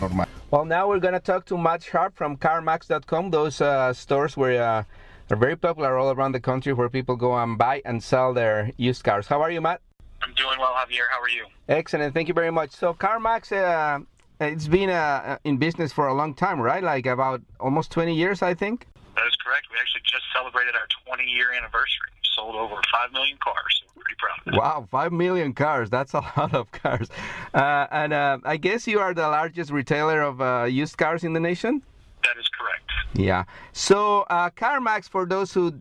normal. Well, now we're going to talk to Matt Sharp from CarMax.com, those stores where are very popular all around the country where people go and buy and sell their used cars. How are you, Matt? I'm doing well, Javier. How are you? Excellent. Thank you very much. So CarMax, it's been in business for a long time, right? Like about almost 20 years, I think? That is correct. We actually just celebrated our 20-year anniversary. We sold over 5 million cars, so we're pretty proud of it. Wow, 5 million cars. That's a lot of cars. And I guess you are the largest retailer of used cars in the nation? That is correct. Yeah. So CarMax, for those who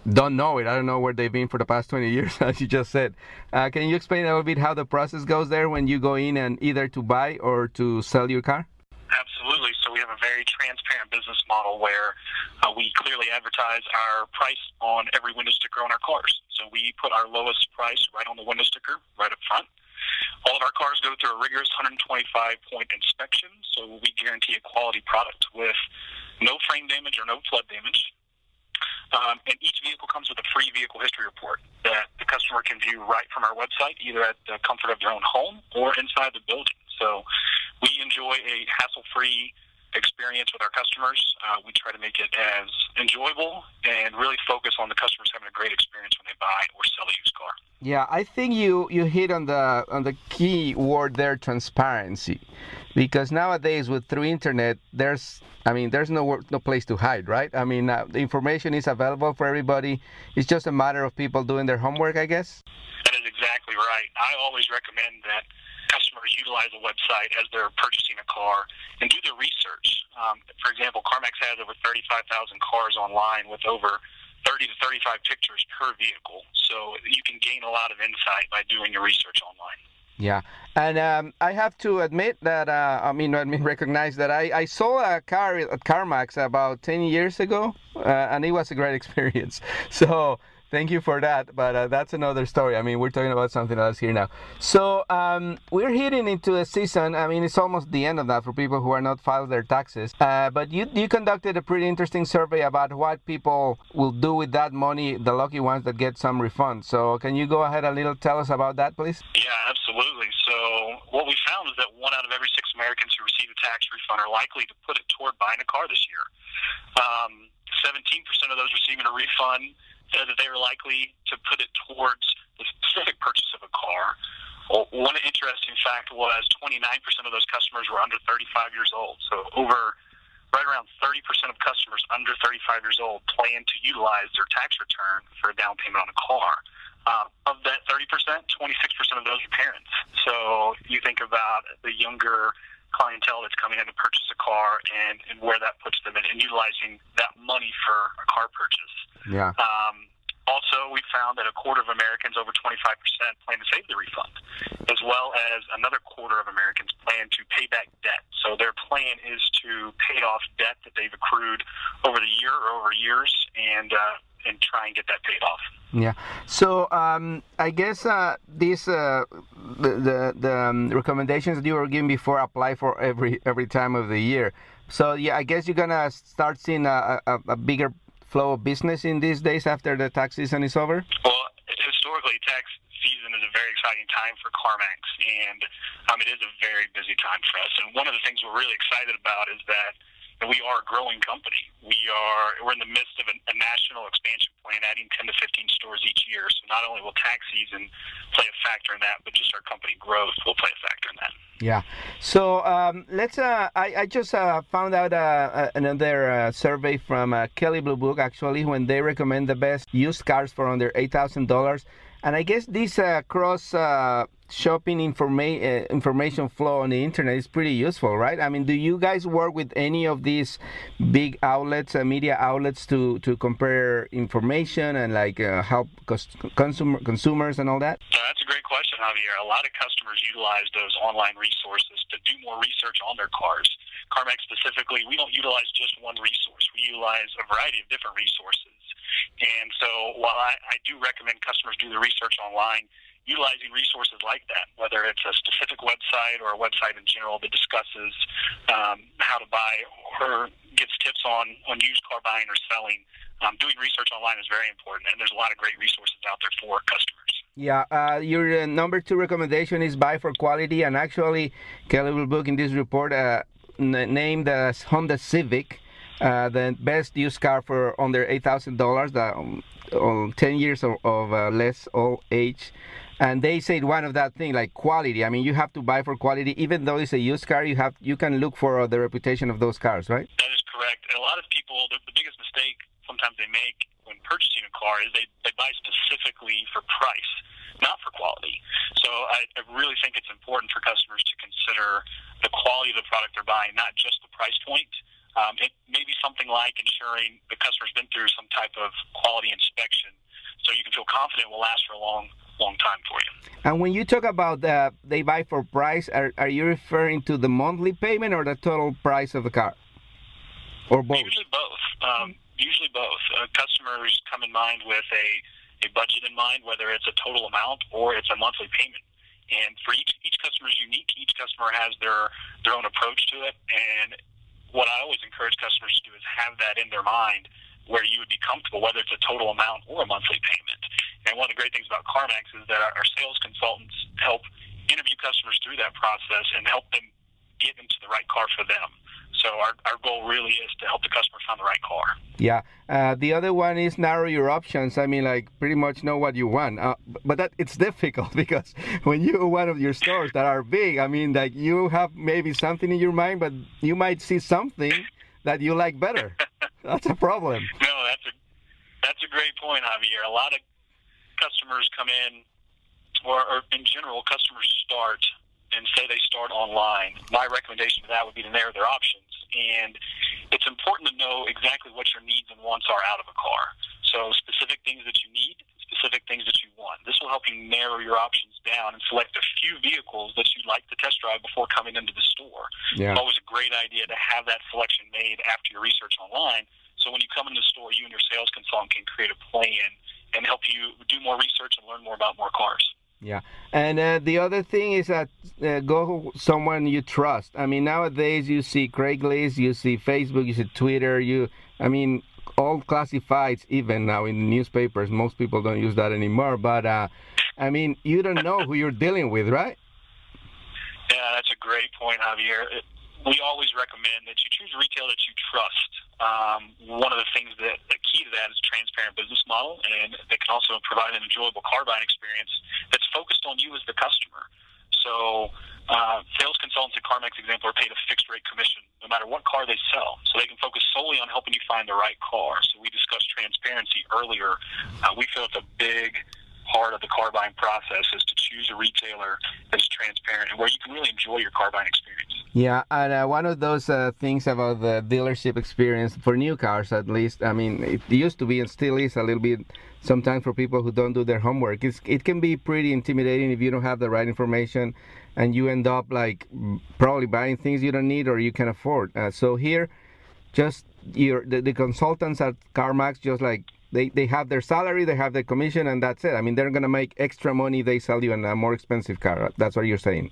don't know it, I don't know where they've been for the past 20 years, as you just said. Can you explain a little bit how the process goes there when you go in and either to buy or to sell your car? Absolutely. So we have a very transparent business model where we clearly advertise our price on every window sticker on our cars. So we put our lowest price right on the window sticker, right up front. All of our cars go through a rigorous 125-point inspection, so we guarantee a quality product with no frame damage or no flood damage. And each vehicle comes with a free vehicle history report that the customer can view right from our website, either at the comfort of their own home or inside the building. So we enjoy a hassle-free experience with our customers. We try to make it as enjoyable and really focus on the customers having a great experience when they buy or sell a used car. Yeah, I think you hit on the key word there, transparency, because nowadays through internet, there's no place to hide, right? I mean, the information is available for everybody. It's just a matter of people doing their homework, I guess. That is exactly right. I always recommend that customers utilize a website as they're purchasing a car and do their research. For example, CarMax has over 35,000 cars online with over 30 to 35 pictures per vehicle. So you can gain a lot of insight by doing your research online. Yeah, and I have to admit that, recognize that I saw a car at CarMax about 10 years ago, and it was a great experience. So thank you for that, but that's another story. I mean, we're talking about something else here now. So we're heading into a season. I mean, it's almost the end of that for people who are not filed their taxes. But you conducted a pretty interesting survey about what people will do with that money, the lucky ones that get some refund. So can you go ahead and tell us about that, please? Yeah, absolutely. So what we found is that 1 out of every 6 Americans who receive a tax refund are likely to put it toward buying a car this year. 17% of those receiving a refund said that they were likely to put it towards the specific purchase of a car. Well, one interesting fact was 29% of those customers were under 35 years old. So right around 30% of customers under 35 years old plan to utilize their tax return for a down payment on a car. Of that 30%, 26% of those are parents. So you think about the younger clientele that's coming in to purchase a car and where that puts them in and utilizing that money for a car purchase. Yeah. Also, we found that a quarter of Americans, over 25%, plan to save the refund, as well as another quarter of Americans plan to pay back debt. So their plan is to pay off debt that they've accrued over the year or over years and try and get that paid off. Yeah. So I guess these the recommendations that you were giving before apply for every time of the year. So yeah, I guess you're gonna start seeing a bigger flow of business in these days after the tax season is over? Well, historically, tax season is a very exciting time for CarMax, and it is a very busy time for us. And one of the things we're really excited about is that we are a growing company. We're in the midst of a national expansion plan, adding 10 to 15 stores each year. So not only will tax season play a factor in that, but just our company growth will play a factor in that. Yeah. So let's. I just found out another survey from Kelley Blue Book, actually, when they recommend the best used cars for under $8,000. And I guess this cross-shopping information flow on the internet is pretty useful, right? I mean, do you guys work with any of these big outlets, media outlets, to compare information and help consumers and all that? That's a great question, Javier. A lot of customers utilize those online resources to do more research on their cars. CarMax specifically, we don't utilize just one resource. We utilize a variety of different resources. And so while I do recommend customers do the research online, utilizing resources like that, whether it's a specific website or a website in general that discusses how to buy or gives tips on used car buying or selling, doing research online is very important, and there's a lot of great resources out there for customers. Yeah, your number two recommendation is buy for quality, and actually, Kelly will book in this report named as Honda Civic, the best used car for under $8,000, 10 years of less old age. And they said one of that thing like quality. I mean, you have to buy for quality, even though it's a used car. You can look for the reputation of those cars, right? That is correct. And a lot of people, the biggest mistake sometimes they make when purchasing a car is they buy specifically for price, not for quality. So I really think it's important for customers to consider the quality of the product they're buying, not just the price point. It may be something like ensuring the customer's been through some type of quality inspection, so you can feel confident it will last for a long time for you. And when you talk about they buy for price, are you referring to the monthly payment or the total price of the car, or both? Usually both. Usually both. Customers come in mind with a budget in mind, whether it's a total amount or it's a monthly payment. And for each customer is unique. Each customer has their own approach to it. And what I always encourage customers to do is have that in their mind where you would be comfortable, whether it's a total amount or a monthly payment. And one of the great things about CarMax is that our sales consultants help interview customers through that process and help them get into the right car for them. So our goal really is to help the customer find the right car. Yeah. The other one is narrow your options. I mean, like pretty much know what you want. But it's difficult because when you one of your stores that are big, I mean, like you have maybe something in your mind, but you might see something that you like better. That's a problem. No, that's a great point, Javier. A lot of customers come in, or in general, customers start and say they start online. My recommendation to that would be to narrow their options. And it's important to know exactly what your needs and wants are out of a car. So specific things that you need, specific things that you want. This will help you narrow your options down and select a few vehicles that you'd like to test drive before coming into the store. Yeah. It's always a great idea to have that selection made after your research online. So when you come into the store, you and your sales consultant can create a plan and help you do more research and learn more about more cars. Yeah, and the other thing is that go someone you trust. I mean, nowadays you see Craigslist, you see Facebook, you see Twitter. I mean, all classifieds even now in the newspapers. Most people don't use that anymore. But I mean, you don't know who you're dealing with, right? Yeah, that's a great point, Javier. We always recommend that you choose a retailer that you trust. One of the things the key to that is a transparent business model, and they can also provide an enjoyable car buying experience that's focused on you as the customer. So sales consultants at CarMax example are paid a fixed rate commission no matter what car they sell. So they can focus solely on helping you find the right car. So we discussed transparency earlier. We feel it's a big part of the car buying process is to choose a retailer that is transparent and where you can really enjoy your car buying experience. Yeah, and one of those things about the dealership experience for new cars, at least, I mean, it used to be and still is a little bit sometimes for people who don't do their homework. It can be pretty intimidating if you don't have the right information and you end up like probably buying things you don't need or you can afford. So here, just the consultants at CarMax, just like they have their salary, they have their commission, and that's it. I mean, they're going to make extra money. They sell you a more expensive car. That's what you're saying.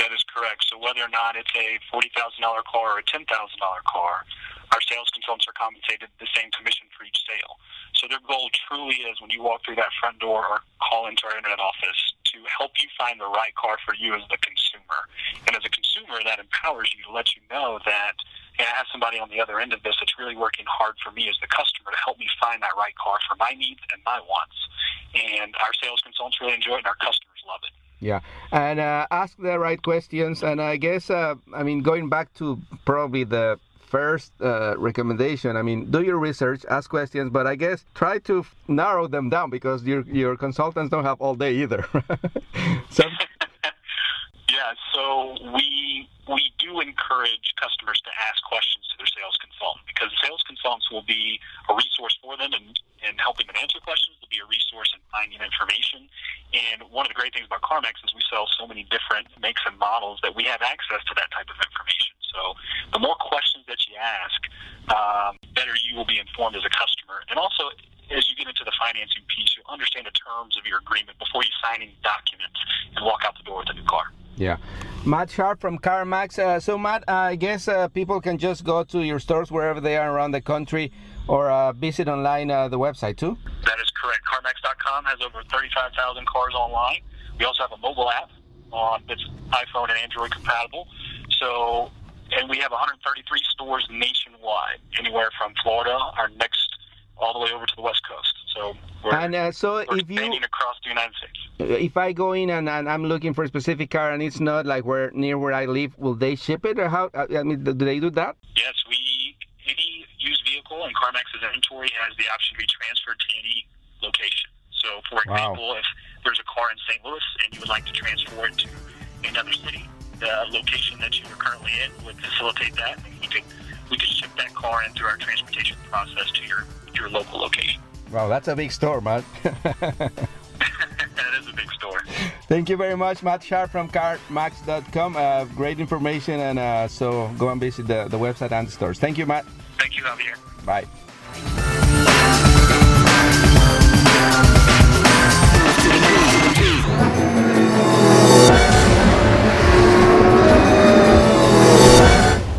That is correct. So whether or not it's a $40,000 car or a $10,000 car, our sales consultants are compensated the same commission for each sale. So their goal truly is when you walk through that front door or call into our internet office to help you find the right car for you as the consumer. And as a consumer, that empowers you to let you know that I have somebody on the other end of this that's really working hard for me as the customer to help me find that right car for my needs and my wants. And our sales consultants really enjoy it, and our customers love it. Yeah, and ask the right questions. And I guess, I mean, going back to probably the first recommendation, I mean, do your research, ask questions, but I guess try to narrow them down because your consultants don't have all day either. Yeah, so we do encourage customers to ask questions to their sales consultant because sales consultants will be a resource for them in helping them answer questions. They'll be a resource in finding information. And one of the great things about CarMax is we sell so many different makes and models that we have access to that type of information. So the more questions that you ask, better you will be informed as a customer. And also, as you get into the financing piece, you'll understand the terms of your agreement before you sign any documents and walk out the door with a new car. Yeah. Matt Sharp from CarMax. So Matt, I guess people can just go to your stores wherever they are around the country or visit online the website too? That is correct. at CarMax.com, has over 35,000 cars online. We also have a mobile app that's iPhone and Android compatible. So, and we have 133 stores nationwide, anywhere from Florida, our next, all the way over to the West Coast. So we're expanding across the United States. If I go in and I'm looking for a specific car and it's not like near where I live, will they ship it, or how? I mean, do they do that? Yes, any used vehicle in CarMax's inventory has the option to be transferred to any location. So, for example, if there's a car in St. Louis and you would like to transfer it to another city, the location that you are currently in would facilitate that, and we could ship that car in through our transportation process to your local location. Wow, that's a big store, Matt. That is a big store. Thank you very much, Matt Sharp from CarMax.com. Great information, and so go and visit the website and the stores. Thank you, Matt. Thank you, Javier. Bye.